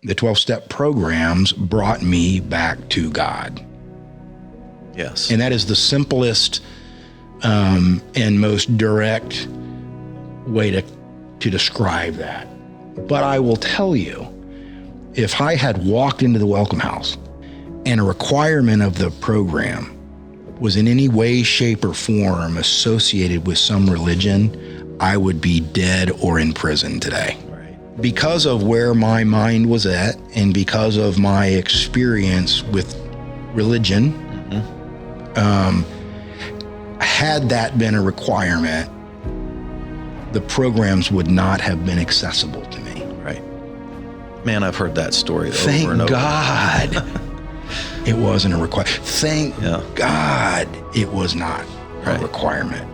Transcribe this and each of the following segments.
The 12-step programs brought me back to God. Yes. And that is the simplest and most direct way to describe that. But I will tell you, if I had walked into the Welcome House and a requirement of the program was in any way, shape, or form associated with some religion, I would be dead or in prison today. Right. Because of where my mind was at and because of my experience with religion, had that been a requirement, the programs would not have been accessible to me. Right. Man, I've heard that story Thank over and over. God it wasn't a requirement. Thank God it was not a requirement.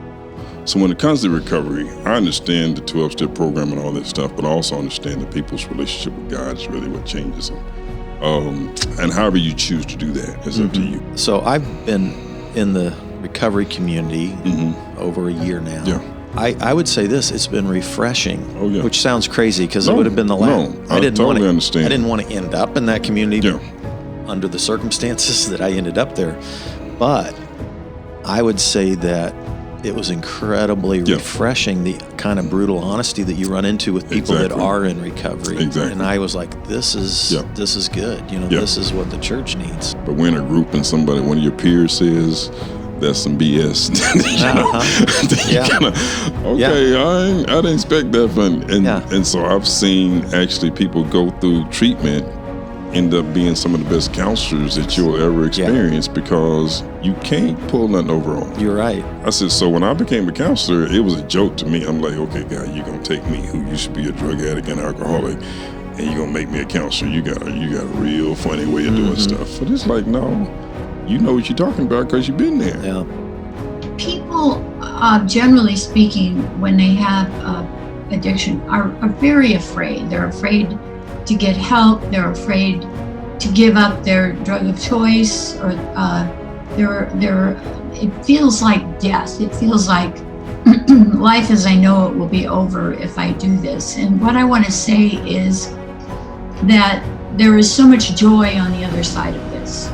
So when it comes to recovery, I understand the 12-step program and all that stuff, but I also understand that people's relationship with God is really what changes them. And however you choose to do that is up to you. So I've been in the recovery community over a year now. Yeah. I would say this, it's been refreshing, which sounds crazy because it would have been the last. No, I totally understand. I didn't want to end up in that community under the circumstances that I ended up there. But I would say that it was incredibly refreshing, the kind of brutal honesty that you run into with people that are in recovery. Exactly. And I was like, this is good. You know, this is what the church needs. But we're in a group and one of your peers says, that's some BS. I didn't expect that from. And so I've seen actually people go through treatment, end up being some of the best counselors that you'll ever experience because you can't pull nothing over on. You're right. I said, so when I became a counselor, it was a joke to me. I'm like, okay, God, you're going to take me, who used to be a drug addict and alcoholic, and you're going to make me a counselor. You got a real funny way of doing stuff. But it's like, no, you know what you're talking about because you've been there. Yeah. People, generally speaking, when they have addiction, are very afraid. They're afraid to get help. They're afraid to give up their drug of choice, or it feels like death. It feels like life as I know it will be over if I do this. And what I want to say is that there is so much joy on the other side of this.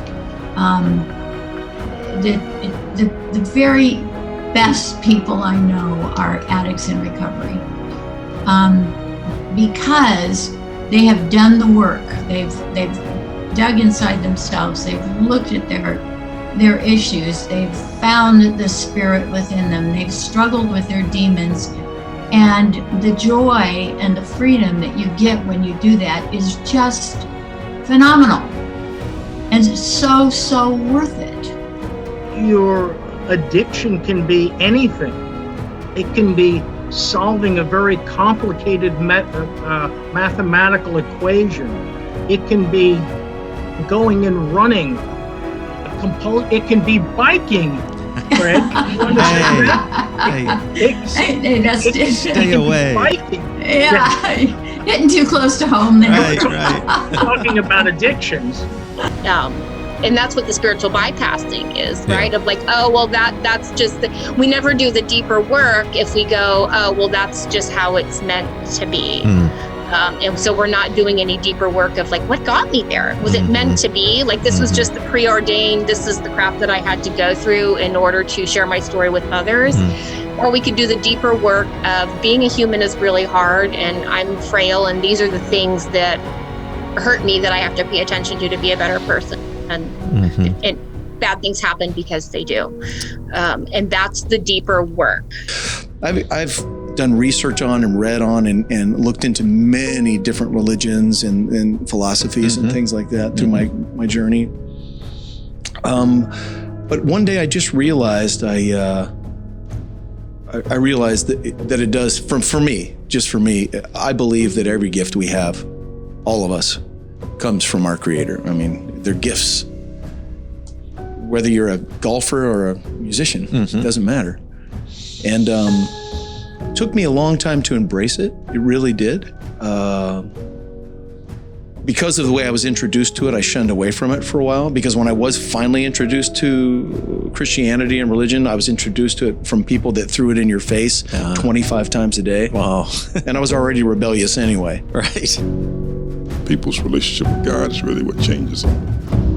The very best people I know are addicts in recovery, because they have done the work. They've dug inside themselves. They've looked at their issues. They've found the spirit within them. They've struggled with their demons. And the joy and the freedom that you get when you do that is just phenomenal. And it's so worth it. Your addiction can be anything. It can be solving a very complicated mathematical equation. It can be going and running. It can be biking, Fred. Stay away. Biking. Yeah, getting too close to home there. Right. Talking about addictions. And that's what the spiritual bypassing is, right? Of like, oh, well, that's just, we never do the deeper work if we go, oh, well, that's just how it's meant to be. And so we're not doing any deeper work of like, what got me there? Was it meant to be? Like, this was just the preordained, this is the crap that I had to go through in order to share my story with others. Or we could do the deeper work of being a human is really hard, and I'm frail, and these are the things that hurt me that I have to pay attention to be a better person. And bad things happen because they do. And that's the deeper work. I've done research on and read on and looked into many different religions and philosophies and things like that through my journey. But one day I just realized I realized that it does, for me, I believe that every gift we have, all of us, comes from our Creator. I mean, they're gifts. Whether you're a golfer or a musician, it doesn't matter. And it took me a long time to embrace it. It really did. Because of the way I was introduced to it, I shunned away from it for a while, because when I was finally introduced to Christianity and religion, I was introduced to it from people that threw it in your face 25 times a day. Wow. And I was already rebellious anyway. Right. people's relationship with God is really what changes them.